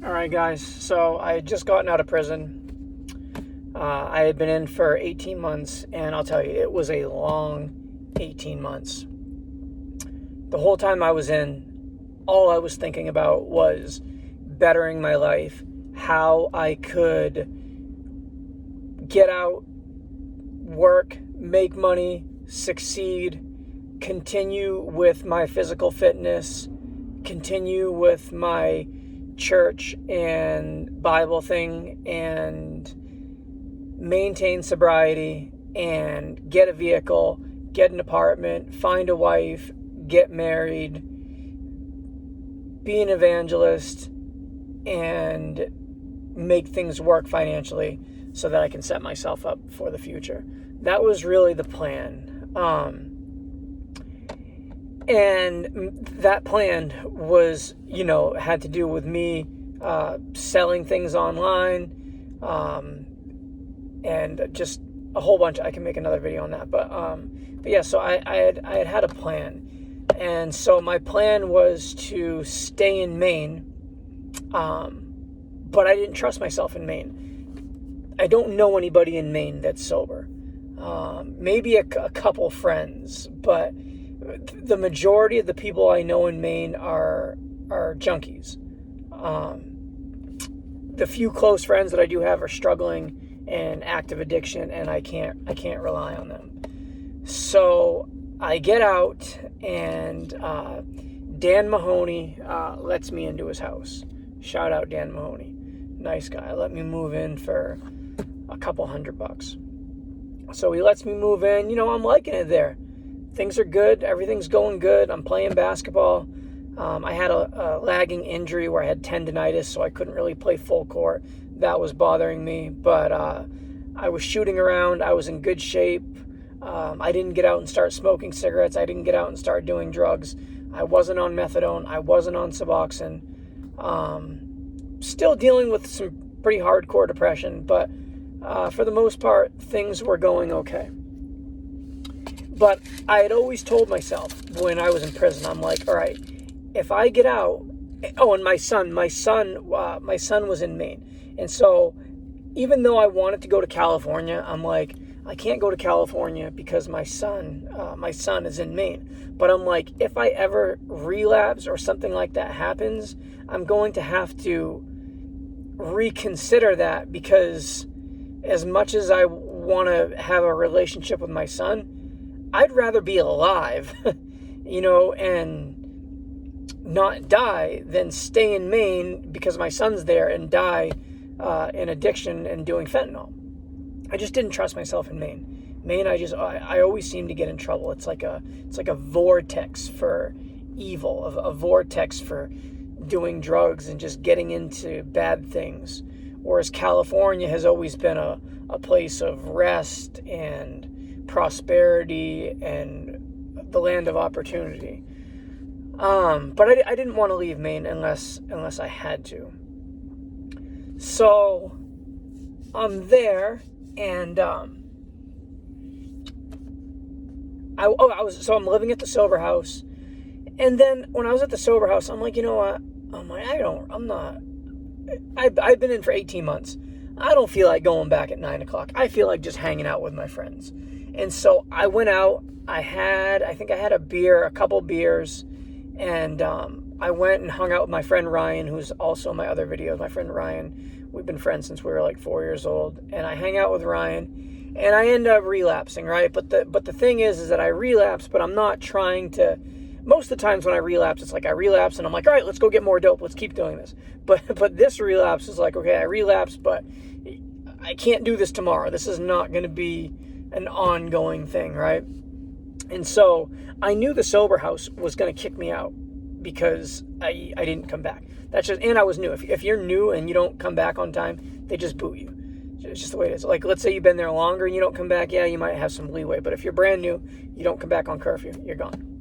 All right, guys. So I had just gotten out of prison. I had been in for 18 months, and I'll tell you, it was a long 18 months. The whole time I was in, all I was thinking about was bettering my life, how I could get out, work, make money, succeed, continue with my physical fitness, continue with my church and Bible thing, and maintain sobriety, and get a vehicle, get an apartment, find a wife, get married, be an evangelist, and make things work financially so that I can set myself up for the future. That was really the plan. And that plan was, had to do with me selling things online, and just a whole bunch. I can make another video on that, but yeah. So I had a plan, and so my plan was to stay in Maine, but I didn't trust myself in Maine. I don't know anybody in Maine that's sober. Maybe a couple friends, but the majority of the people I know in Maine are junkies. The few close friends that I do have are struggling in active addiction, and I can't rely on them. So I get out, and Dan Mahoney lets me into his house. Shout out Dan Mahoney, nice guy. Let me move in for a couple $100. So he lets me move in. I'm liking it there. Things are good. Everything's going good. I'm playing basketball. I had a lagging injury where I had tendonitis, so I couldn't really play full court. That was bothering me, but I was shooting around. I was in good shape. I didn't get out and start smoking cigarettes. I didn't get out and start doing drugs. I wasn't on methadone. I wasn't on Suboxone. Still dealing with some pretty hardcore depression, but for the most part, things were going okay. But I had always told myself when I was in prison, I'm like, all right, if I get out, and my son was in Maine. And so even though I wanted to go to California, I'm like, I can't go to California because my son is in Maine. But I'm like, if I ever relapse or something like that happens, I'm going to have to reconsider that, because as much as I want to have a relationship with my son, I'd rather be alive, and not die than stay in Maine because my son's there and die in addiction and doing fentanyl. I just didn't trust myself in Maine. Maine, I always seem to get in trouble. It's like a vortex for evil, a vortex for doing drugs and just getting into bad things. Whereas California has always been a place of rest and prosperity and the land of opportunity. But I didn't want to leave Maine unless I had to. So I'm there, and I'm living at the sober house. And then when I was at the sober house, I'm like, you know what? I've been in for 18 months. I don't feel like going back at 9 o'clock. I feel like just hanging out with my friends. And so I went out. I think I had a couple beers, and I went and hung out with my friend Ryan, who's also in my other videos. My friend Ryan, we've been friends since we were like 4 years old. And I hang out with Ryan, and I end up relapsing, right? But the thing is that I relapse, but I'm not trying to. Most of the times when I relapse, it's like I relapse and I'm like, all right, let's go get more dope. Let's keep doing this. But this relapse is like, okay, I relapse, but I can't do this tomorrow. This is not going to be an ongoing thing, right? And so I knew the sober house was going to kick me out because I didn't come back. And I was new. If you're new and you don't come back on time, they just boot you. It's just the way it is. Like, let's say you've been there longer and you don't come back. Yeah, you might have some leeway. But if you're brand new, you don't come back on curfew, you're gone.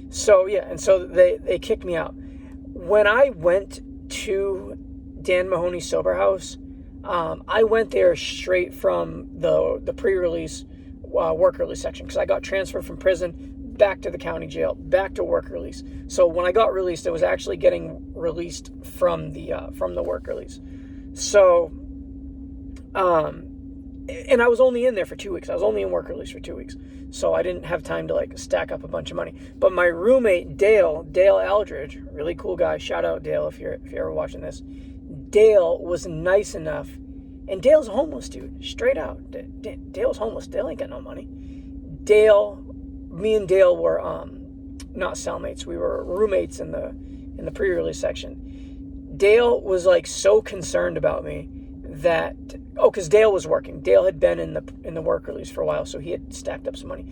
So, yeah, and so they kicked me out. When I went to Dan Mahoney's sober house, I went there straight from the pre-release work release section, because I got transferred from prison back to the county jail, back to work release. So when I got released, I was actually getting released from the work release. So, and I was only in there for 2 weeks. I was only in work release for 2 weeks. So I didn't have time to like stack up a bunch of money. But my roommate, Dale Aldridge, really cool guy. Shout out Dale if you're ever watching this. Dale was nice enough, and Dale's a homeless dude, straight out. Dale's homeless. Dale ain't got no money. Me and Dale were not cellmates. We were roommates in the pre-release section. Dale was like so concerned about me that because Dale was working. Dale had been in the work release for a while, so he had stacked up some money.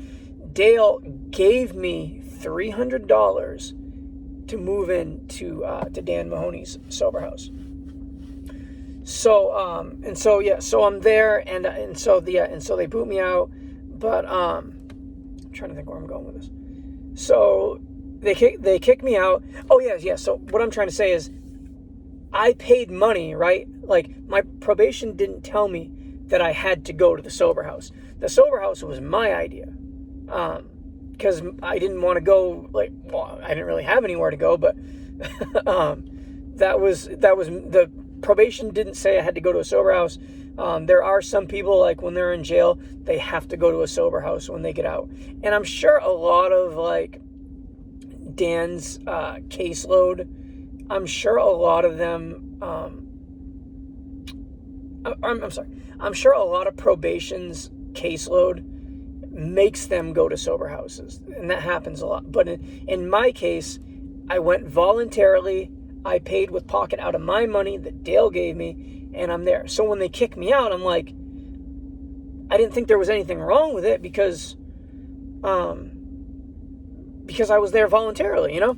Dale gave me $300 to move in to Dan Mahoney's sober house. So so I'm there, and so they boot me out, but I'm trying to think where I'm going with this. So they kick me out. Oh yeah. So what I'm trying to say is, I paid money, right? Like my probation didn't tell me that I had to go to the sober house. The sober house was my idea, because I didn't want to go. I didn't really have anywhere to go, but that was the probation didn't say I had to go to a sober house. There are some people, like when they're in jail, they have to go to a sober house when they get out. And I'm sure a lot of like Dan's caseload, I'm sure a lot of them, I'm sorry, I'm sure a lot of probation's caseload makes them go to sober houses. And that happens a lot. But in my case, I went voluntarily. I paid with pocket out of my money that Dale gave me, and I'm there. So when they kick me out, I'm like, I didn't think there was anything wrong with it because I was there voluntarily, you know?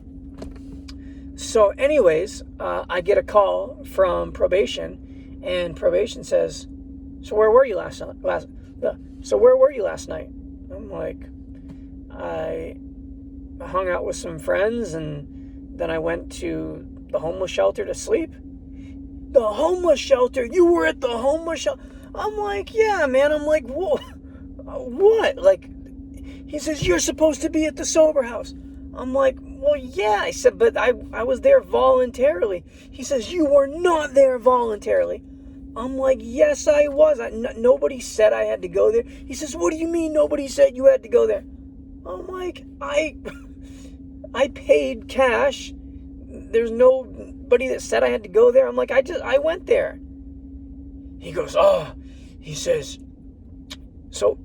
So anyways, I get a call from probation, and probation says, so where were you last night? I'm like, I hung out with some friends, and then I went to the homeless shelter to sleep. The homeless shelter? You were at the homeless shelter? I'm like, yeah, man. I'm like, whoa, what? Like, he says, you're supposed to be at the sober house. I'm like, well, yeah. I said, but I was there voluntarily. He says, you were not there voluntarily. I'm like, yes, I was. Nobody said I had to go there. He says, what do you mean nobody said you had to go there? I'm like, I paid cash. There's nobody that said I had to go there. I'm like, I went there. He goes, he says, so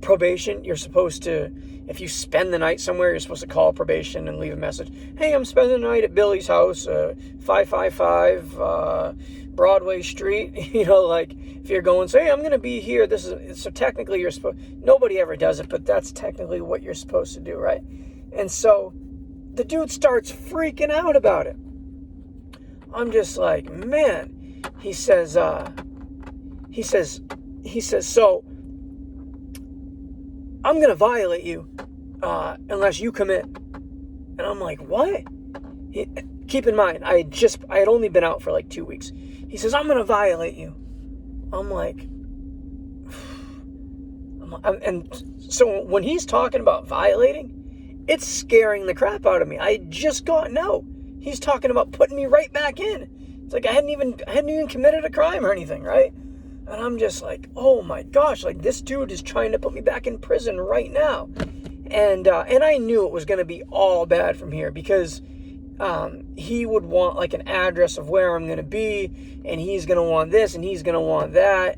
probation, you're supposed to, if you spend the night somewhere, you're supposed to call probation and leave a message. Hey, I'm spending the night at Billy's house, 555 Broadway Street. You know, like if you're going, say, hey, I'm going to be here. So technically you're supposed, nobody ever does it, but that's technically what you're supposed to do, right? And so the dude starts freaking out about it. I'm just like, man. He says, so I'm going to violate you unless you come in. And I'm like, what? Keep in mind, I had only been out for like 2 weeks. He says, I'm going to violate you. I'm like, and so when he's talking about violating, it's scaring the crap out of me. I had just gotten out. He's talking about putting me right back in. It's like I hadn't even committed a crime or anything, right? And I'm just like, oh my gosh, like this dude is trying to put me back in prison right now. And I knew it was going to be all bad from here because he would want like an address of where I'm going to be, and he's going to want this and he's going to want that.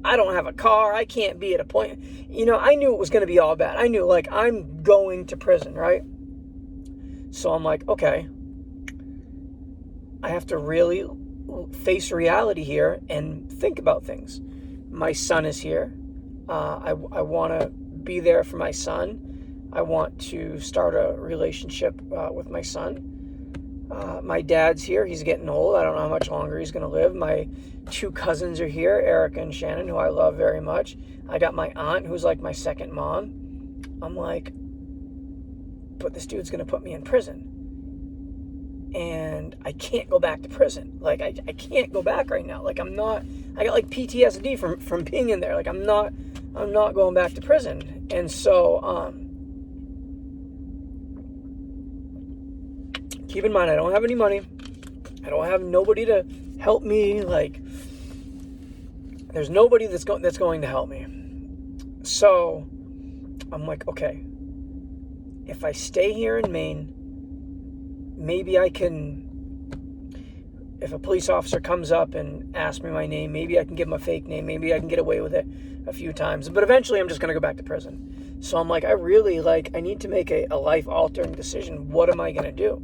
I don't have a car. I can't be at a point. You know, I knew it was going to be all bad. I knew, like, I'm going to prison, right? So I'm like, okay, I have to really face reality here and think about things. My son is here. I want to be there for my son. I want to start a relationship with my son. My dad's here. He's getting old. I don't know how much longer he's going to live. My 2 cousins are here, Erica and Shannon, who I love very much. I got my aunt, who's like my second mom. I'm like, but this dude's going to put me in prison. And I can't go back to prison. Like, I can't go back right now. Like, I got like PTSD from being in there. Like, I'm not going back to prison. And so, keep in mind, I don't have any money. I don't have nobody to help me. Like, there's nobody that's going to help me. So I'm like, okay, if I stay here in Maine, maybe I can, if a police officer comes up and asks me my name, maybe I can give him a fake name. Maybe I can get away with it a few times. But eventually I'm just going to go back to prison. So I'm like, I need to make a life-altering decision. What am I going to do?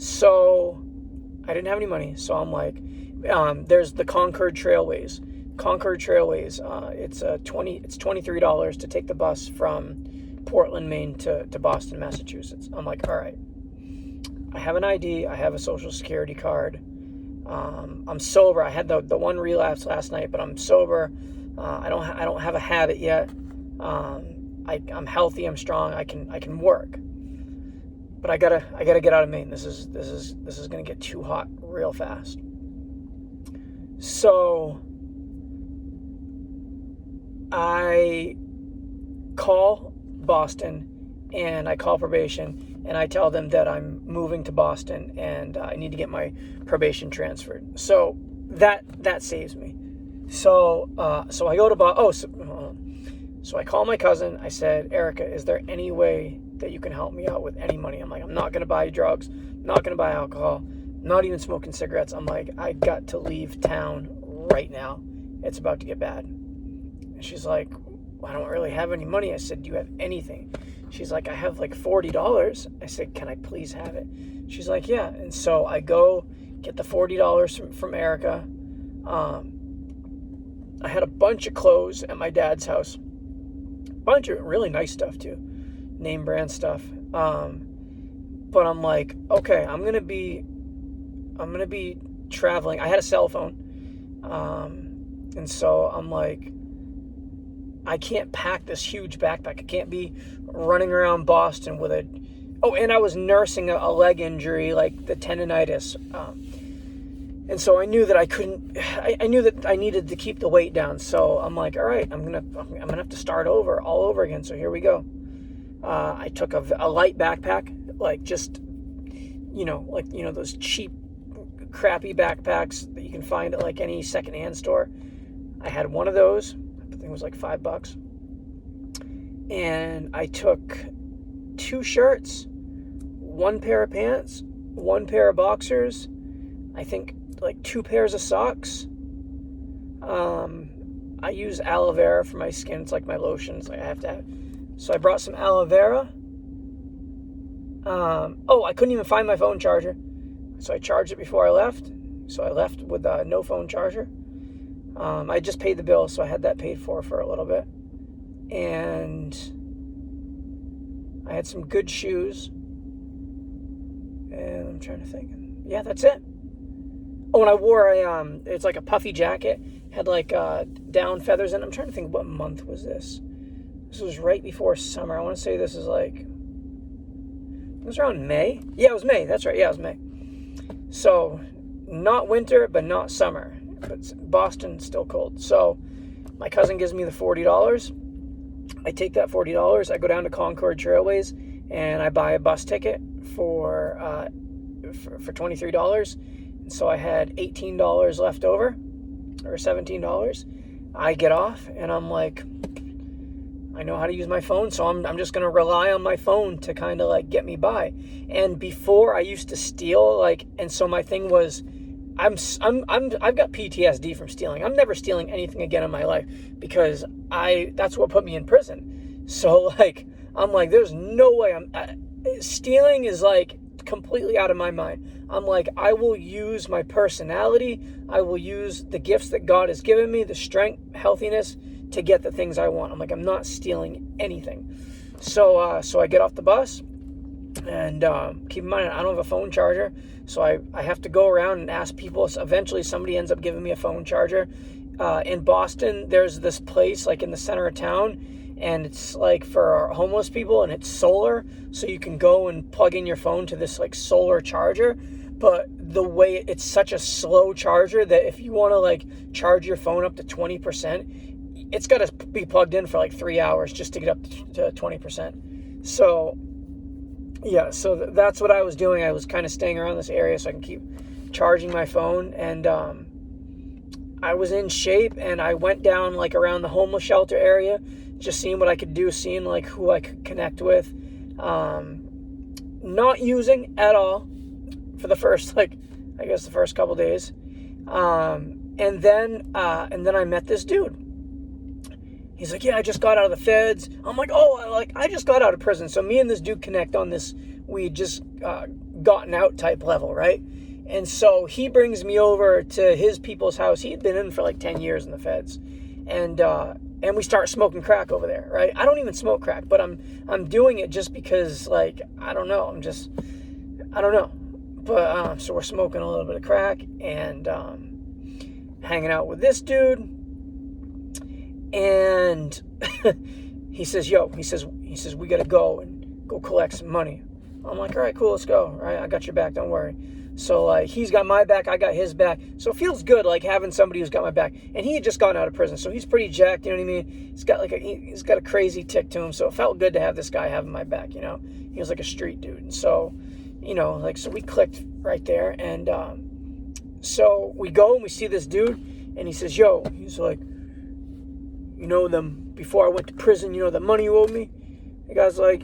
So I didn't have any money. So I'm like, there's the Concord Trailways. Concord Trailways, it's $23 to take the bus from Portland, Maine to Boston, Massachusetts. I'm like, all right. I have an ID. I have a social security card. I'm sober. I had the one relapse last night, but I'm sober. I don't have a habit yet. I'm healthy. I'm strong. I can work. But I gotta get out of Maine. This is gonna get too hot real fast. So I call Boston and I call probation. And I tell them that I'm moving to Boston and I need to get my probation transferred. So that saves me. So I go to so I call my cousin. I said, Erica, is there any way that you can help me out with any money? I'm like, I'm not going to buy drugs. I'm not going to buy alcohol. I'm not even smoking cigarettes. I'm like, I got to leave town right now. It's about to get bad. And she's like, I don't really have any money. I said, do you have anything? She's like, I have like $40. I said, can I please have it? She's like, yeah. And so I go get the $40 from Erica. I had a bunch of clothes at my dad's house. A bunch of really nice stuff too. Name brand stuff. But I'm like, okay, I'm gonna be traveling. I had a cell phone. And so I'm like, I can't pack this huge backpack. I can't be running around Boston with and I was nursing a leg injury, like the tendonitis. And so I knew that I knew that I needed to keep the weight down. So I'm like, all right, I'm going to have to start all over again. So here we go. I took a light backpack, like just, those cheap, crappy backpacks that you can find at like any secondhand store. I had one of those. I think it was like $5. And I took 2 shirts, 1 pair of pants, 1 pair of boxers, I think like 2 pairs of socks. I use aloe vera for my skin. It's like my lotions. Like I have to have. So I brought some aloe vera. I couldn't even find my phone charger. So I charged it before I left. So I left with no phone charger. I just paid the bill, so I had that paid for a little bit. And I had some good shoes. And I'm trying to think. Yeah, that's it. Oh, and I wore it's like a puffy jacket. Had like down feathers in it. I'm trying to think, what month was this? This was right before summer. I want to say this is like, it was around May. Yeah, it was May. That's right. Yeah, it was May. So, not winter, but not summer. But Boston's still cold. So, my cousin gives me the $40. I take that $40. I go down to Concord Trailways, and I buy a bus ticket for $23. And so I had $18 left over, or $17. I get off, and I'm like, I know how to use my phone, so I'm just going to rely on my phone to kind of like get me by. And before I used to steal, and so my thing was, I've got PTSD from stealing. I'm never stealing anything again in my life because that's what put me in prison. So I'm like, there's no way stealing is like completely out of my mind. I'm like, I will use my personality. I will use the gifts that God has given me, the strength, healthiness, to get the things I want. I'm like, I'm not stealing anything. So I get off the bus, and keep in mind, I don't have a phone charger, so I have to go around and ask people. So eventually somebody ends up giving me a phone charger. In Boston, there's this place like in the center of town, and it's like for homeless people, and it's solar, so you can go and plug in your phone to this like solar charger. But the way it's such a slow charger that if you want to like charge your phone up to 20%, it's got to be plugged in for like 3 hours just to get up to 20%. So yeah, so that's what I was doing. I was kind of staying around this area so I can keep charging my phone. And I was in shape, and I went down like around the homeless shelter area, just seeing what I could do, seeing like who I could connect with. Not using at all for the first, like, I guess the first couple days. And then I met this dude. He's like, yeah, I just got out of the feds. I'm like, oh, I just got out of prison. So me and this dude connect on this, we just gotten out type level, right? And so he brings me over to his people's house. He had been in for like 10 years in the feds. And we start smoking crack over there, right? I don't even smoke crack, but I'm doing it just because, like, I don't know. I don't know. But so we're smoking a little bit of crack and hanging out with this dude. And he says, we got to go and go collect some money. I'm like, all right, cool, let's go. All right, I got your back, don't worry. So like, he's got my back, I got his back. So it feels good, like having somebody who's got my back. And he had just gotten out of prison, so he's pretty jacked. You know what I mean? He's got a crazy tick to him. So it felt good to have this guy having my back. You know, he was like a street dude. And so, you know, like, so we clicked right there. And so we go and we see this dude, and he says, he's like, you know them before I went to prison, you know the money you owed me? The guy's like,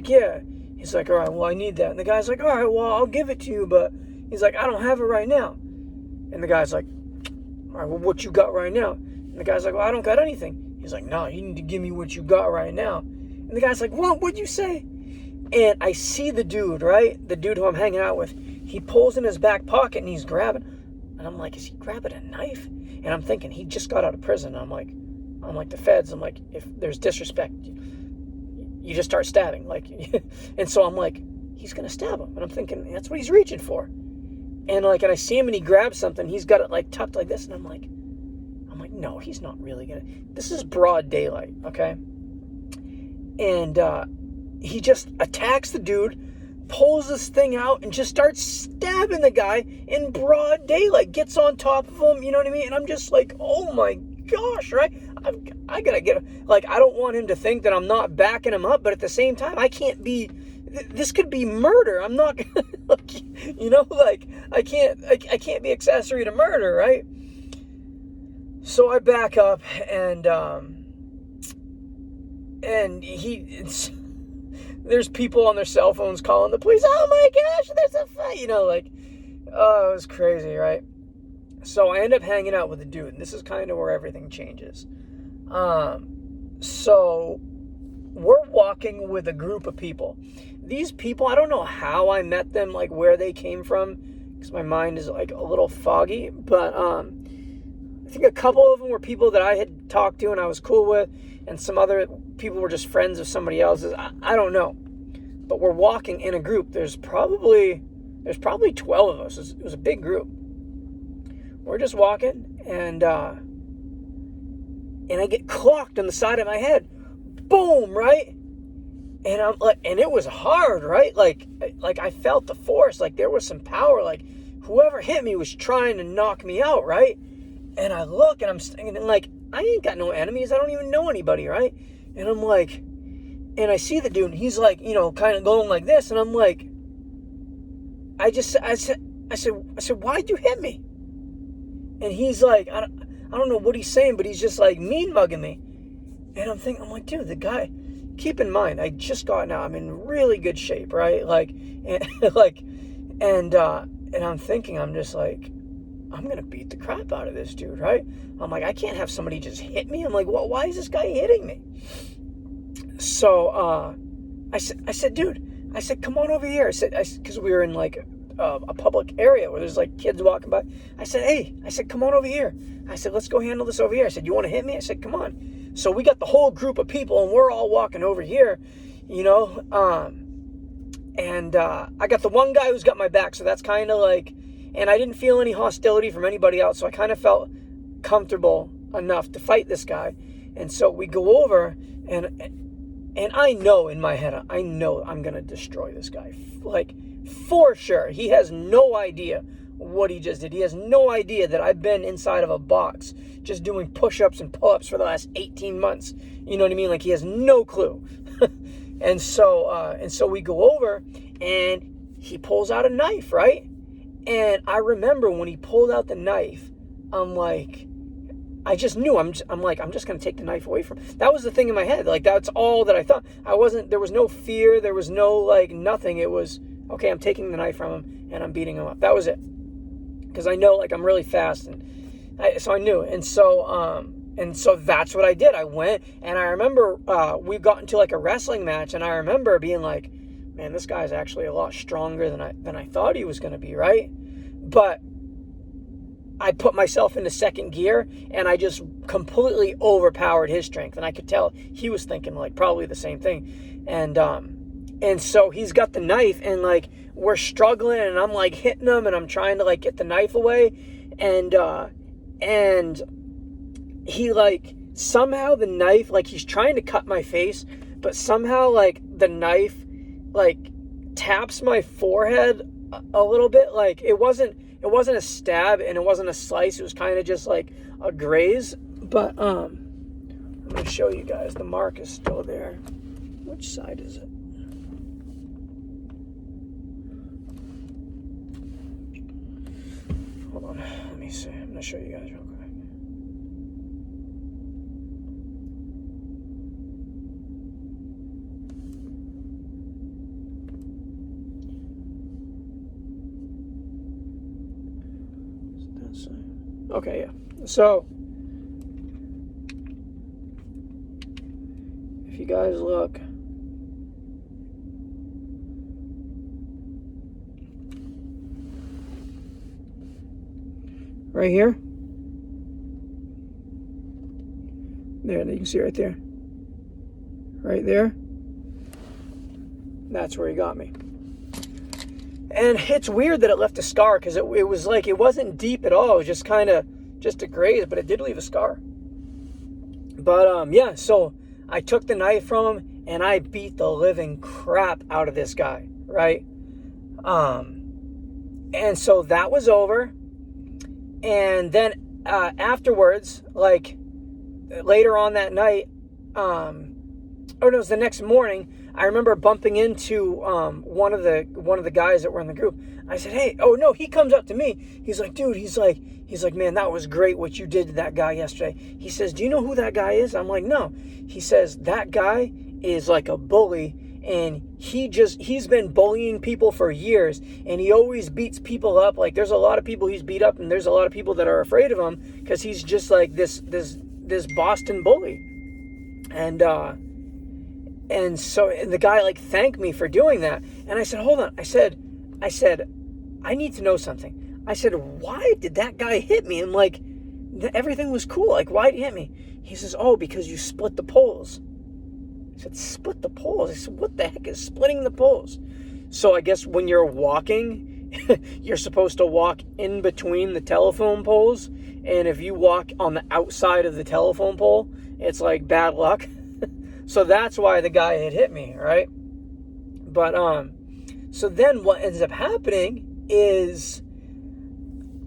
yeah. He's like, all right, well, I need that. And the guy's like, all right, well, I'll give it to you, but he's like, I don't have it right now. And the guy's like, all right, well, what you got right now? And the guy's like, well, I don't got anything. He's like, no, you need to give me what you got right now. And the guy's like, what'd you say? And I see the dude, right? The dude who I'm hanging out with. He pulls in his back pocket and he's grabbing. And I'm like, is he grabbing a knife? And I'm thinking, he just got out of prison. I'm like the feds. I'm like, if there's disrespect, you just start stabbing. Like, and so I'm like, he's going to stab him. And I'm thinking, that's what he's reaching for. And like, and I see him and he grabs something. He's got it like tucked like this. And I'm like, no, he's not really going to. This is broad daylight, okay? And he just attacks the dude, pulls this thing out, and just starts stabbing the guy in broad daylight. Gets on top of him, you know what I mean? And I'm just like, oh my gosh, right? I gotta get, like, I don't want him to think that I'm not backing him up, but at the same time, I can't be, this could be murder. I'm not gonna, like, you know, like, I can't be accessory to murder, right? So I back up, and there's people on their cell phones calling the police. Oh my gosh, there's a fight, you know, like, oh, it was crazy, right? So I end up hanging out with the dude, and this is kind of where everything changes. So we're walking with a group of people. These people, I don't know how I met them, like where they came from, because my mind is like a little foggy, but I think a couple of them were people that I had talked to and I was cool with, and some other people were just friends of somebody else's. I don't know. But we're walking in a group. There's probably 12 of us. It was a big group. We're just walking, and I get clocked on the side of my head. Boom, right? And I'm like, and it was hard, right? Like I felt the force, like there was some power, like whoever hit me was trying to knock me out, right? And I look, and I'm thinking, like, I ain't got no enemies. I don't even know anybody, right? And I'm like, and I see the dude, and he's like, you know, kind of going like this, and I'm like, I said, why'd you hit me? And he's like, I don't know what he's saying, but he's just like mean mugging me. And I'm thinking, I'm like, dude, the guy, keep in mind, I just got out. I'm in really good shape, right? Like, and I'm thinking, I'm just like, I'm going to beat the crap out of this dude, right? I'm like, I can't have somebody just hit me. I'm like, well, why is this guy hitting me? So I said, dude, I said, come on over here. I said, because we were in like a public area where there's like kids walking by. I said, hey, come on over here. I said, let's go handle this over here. I said, you want to hit me? I said, come on. So we got the whole group of people, and we're all walking over here, you know. And I got the one guy who's got my back, so that's kind of like, and I didn't feel any hostility from anybody else, so I kind of felt comfortable enough to fight this guy. And so we go over, and I know in my head, I know I'm going to destroy this guy. Like, for sure. He has no idea what he just did. He has no idea that I've been inside of a box just doing push-ups and pull-ups for the last 18 months. You know what I mean? Like, he has no clue. And so we go over, and he pulls out a knife, right? And I remember when he pulled out the knife, I'm like, I just knew, I'm just going to take the knife away from him. That was the thing in my head. Like, that's all that I thought. There was no fear. There was no, like, nothing. It was, okay, I'm taking the knife from him and I'm beating him up. That was it. Because I know, like, I'm really fast. So I knew. And so that's what I did. I went, and I remember we got into, like, a wrestling match, and I remember being like, man, this guy's actually a lot stronger than I thought he was going to be, right? But I put myself into second gear, and I just completely overpowered his strength. And I could tell he was thinking, like, probably the same thing. And so he's got the knife, and, like, we're struggling, and I'm, like, hitting him, and I'm trying to, like, get the knife away. And he, like, somehow the knife, like, he's trying to cut my face, but somehow, like, the knife, like, taps my forehead a little bit. Like, it wasn't a stab and it wasn't a slice. It was kind of just like a graze. But I'm going to show you guys. The mark is still there. Which side is it? Hold on. Let me see. I'm going to show you guys real quick. Okay, yeah. So, if you guys look, right here, there, you can see right there, that's where he got me. And it's weird that it left a scar, because it was like, it wasn't deep at all. It was just kind of just a graze, but it did leave a scar. But yeah, so I took the knife from him and I beat the living crap out of this guy, right? And so that was over. And then afterwards, like later on that night, it was the next morning, I remember bumping into one of the guys that were in the group. I said, hey, oh no, he comes up to me. He's like, dude, he's like, man, that was great what you did to that guy yesterday. He says, do you know who that guy is? I'm like, no. He says, that guy is like a bully, and he's been bullying people for years, and he always beats people up. Like, there's a lot of people he's beat up, and there's a lot of people that are afraid of him because he's just like this Boston bully. And so the guy, like, thanked me for doing that. And I said, hold on. I said, I need to know something. I said, why did that guy hit me? And, like, everything was cool. Like, why did he hit me? He says, oh, because you split the poles. I said, split the poles? I said, what the heck is splitting the poles? So I guess when you're walking, you're supposed to walk in between the telephone poles. And if you walk on the outside of the telephone pole, it's like bad luck. So that's why the guy had hit me, right? But so then what ends up happening is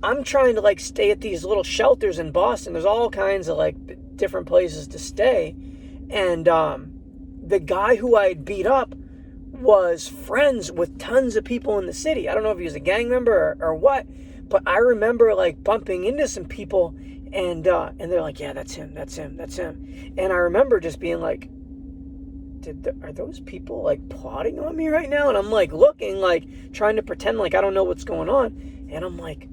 I'm trying to, like, stay at these little shelters in Boston. There's all kinds of, like, different places to stay. And the guy who I had beat up was friends with tons of people in the city. I don't know if he was a gang member or what, but I remember, like, bumping into some people, and they're like, yeah, that's him. And I remember just being like, are those people, like, plotting on me right now? And I'm, like, looking, like, trying to pretend like I don't know what's going on. And I'm like,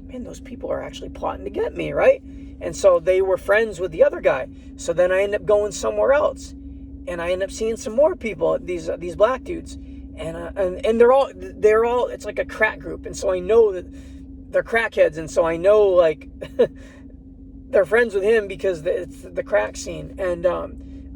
man, those people are actually plotting to get me, right? And so they were friends with the other guy. So then I end up going somewhere else, and I end up seeing some more people, these black dudes, and they're all it's like a crack group. And so I know that they're crackheads, and so I know, like, they're friends with him because it's the crack scene. And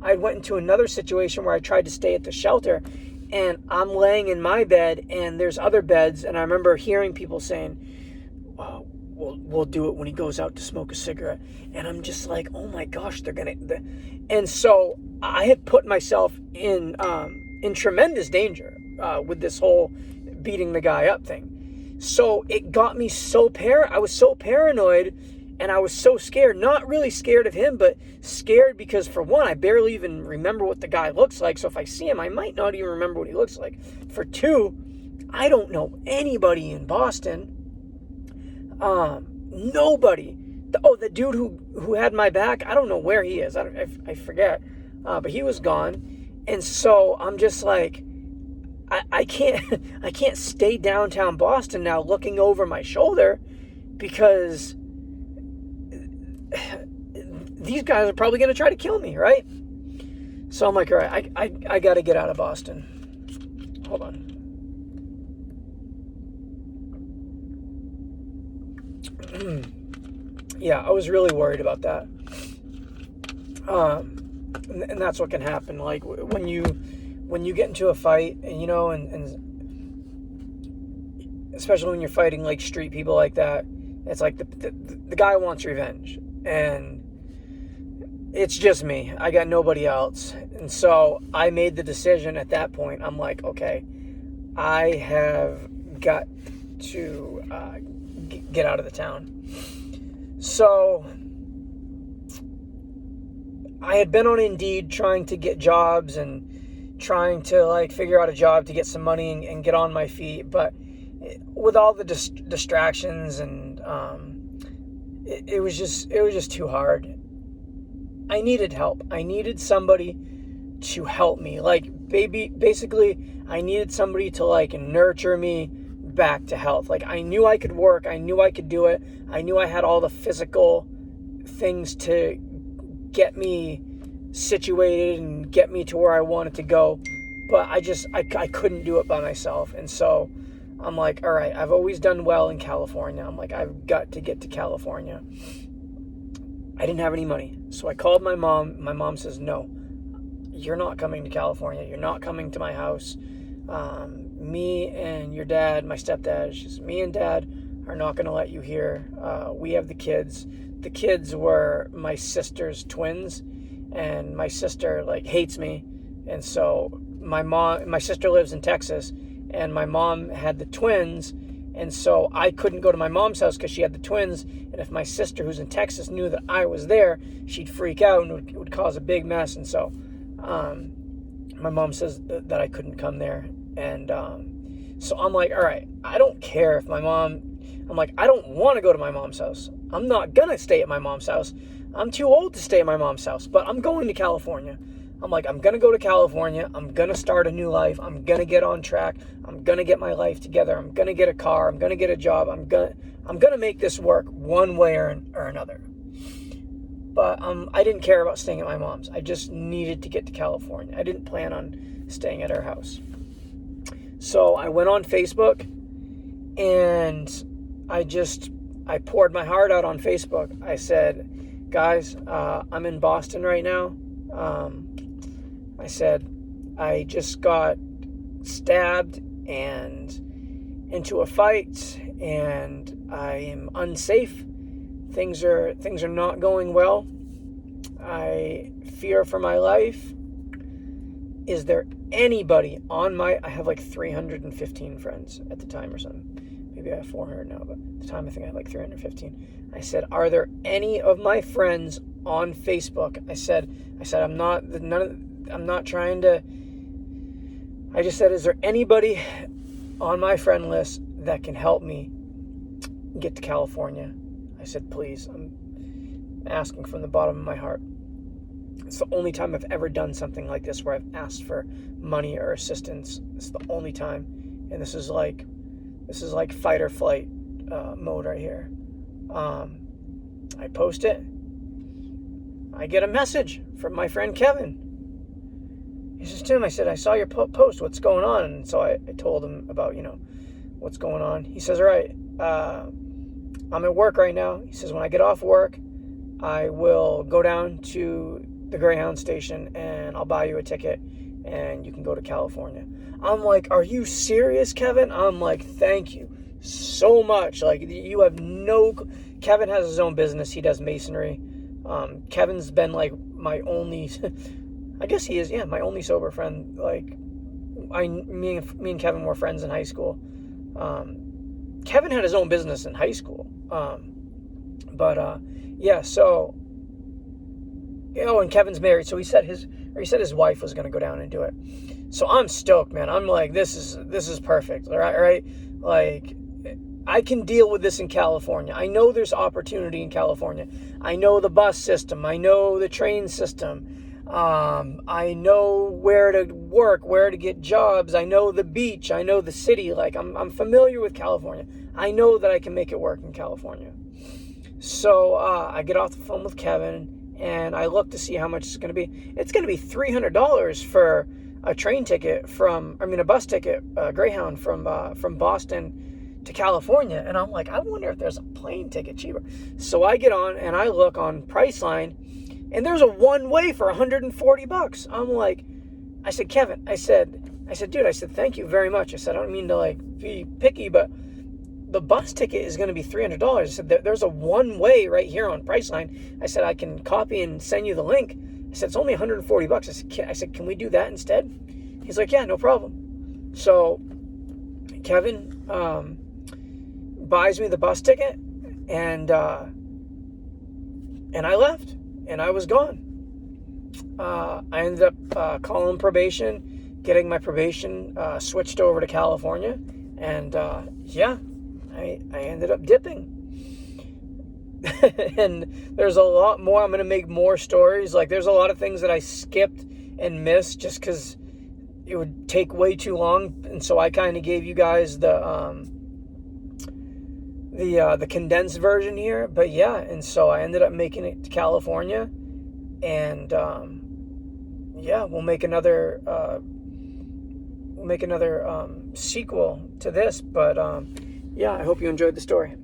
I went into another situation where I tried to stay at the shelter, and I'm laying in my bed, and there's other beds, and I remember hearing people saying, oh, we'll do it when he goes out to smoke a cigarette. And I'm just like, oh my gosh, and so I had put myself in tremendous danger with this whole beating the guy up thing. So it got me I was so paranoid, And I was so scared, not really scared of him, but scared because, for one, I barely even remember what the guy looks like. So if I see him, I might not even remember what he looks like. For two, I don't know anybody in Boston. Nobody. The dude who had my back, I don't know where he is. I forget. But he was gone. And so I'm just like, I can't stay downtown Boston now looking over my shoulder, because these guys are probably going to try to kill me, right? So I'm like, all right, I got to get out of Boston. Hold on. Yeah, I was really worried about that. And that's what can happen. Like, when you get into a fight, and and especially when you're fighting like street people like that, it's like the guy wants revenge, and it's just me. I got nobody else. And so I made the decision at that point. I'm like, okay, I have got to get out of the town. So I had been on Indeed trying to get jobs and trying to like figure out a job to get some money and get on my feet. But with all the distractions and it was just too hard. I needed help. I needed somebody to help me. Like, basically, I needed somebody to like nurture me back to health. Like, I knew I could work. I knew I could do it. I knew I had all the physical things to get me situated and get me to where I wanted to go. But I couldn't do it by myself. And so I'm like, all right, I've always done well in California. I'm like, I've got to get to California. I didn't have any money. So I called my mom. My mom says, no, you're not coming to California. You're not coming to my house. Me and your dad, my stepdad, she says, me and dad are not going to let you here. We have the kids. The kids were my sister's twins, and my sister like hates me. And so my sister lives in Texas, and my mom had the twins. And so I couldn't go to my mom's house because she had the twins. And if my sister, who's in Texas, knew that I was there, she'd freak out and it would cause a big mess. And so my mom says that I couldn't come there. And so I'm like, all right, I don't care if I'm like, I don't want to go to my mom's house. I'm not going to stay at my mom's house. I'm too old to stay at my mom's house, but I'm going to California. I'm like, I'm going to go to California. I'm going to start a new life. I'm going to get on track. I'm going to get my life together. I'm going to get a car. I'm going to get a job. I'm going to make this work one way or another. But I didn't care about staying at my mom's. I just needed to get to California. I didn't plan on staying at her house. So I went on Facebook, and I poured my heart out on Facebook. I said, guys, I'm in Boston right now. I said, I just got stabbed and into a fight, and I am unsafe. Things are not going well. I fear for my life. Is there anybody on I have like 315 friends at the time or something. Maybe I have 400 now, but at the time I think I had like 315. I said, are there any of my friends on Facebook? I said, I'm not trying to, I just said, is there anybody on my friend list that can help me get to California? I said, please. I'm asking from the bottom of my heart. It's the only time I've ever done something like this where I've asked for money or assistance. It's the only time. And this is like fight or flight mode right here. I post it. I get a message from my friend Kevin. He says, Tim, I said, I saw your post. What's going on? And so I told him about, what's going on. He says, all right, I'm at work right now. He says, when I get off work, I will go down to the Greyhound station and I'll buy you a ticket and you can go to California. I'm like, are you serious, Kevin? I'm like, thank you so much. Like, you have Kevin has his own business. He does masonry. Kevin's been like my only, I guess he is, yeah, my only sober friend. Like, me and Kevin were friends in high school. Kevin had his own business in high school. But yeah, so and Kevin's married, so he said his wife was going to go down and do it. So I'm stoked, man. I'm like, this is perfect, right? Like, I can deal with this in California. I know there's opportunity in California. I know the bus system. I know the train system. I know where to work, where to get jobs. I know the beach. I know the city. Like, I'm familiar with California. I know that I can make it work in California. So I get off the phone with Kevin, and I look to see how much it's going to be. It's going to be $300 for a bus ticket, Greyhound from Boston to California. And I'm like, I wonder if there's a plane ticket cheaper. So I get on and I look on Priceline, and there's a one-way for $140. I'm like, I said, Kevin, I said, dude, thank you very much. I said, I don't mean to like be picky, but the bus ticket is going to be $300. I said, there's a one-way right here on Priceline. I said, I can copy and send you the link. I said, it's only $140. I said, can we do that instead? He's like, yeah, no problem. So Kevin buys me the bus ticket, and I left, and I was gone. I ended up calling probation, getting my probation switched over to California, and I ended up dipping. And there's a lot more. I'm going to make more stories. Like, there's a lot of things that I skipped and missed just because it would take way too long. And so I kind of gave you guys the condensed version here. But yeah, and so I ended up making it to California. And we'll make another sequel to this. But I hope you enjoyed the story.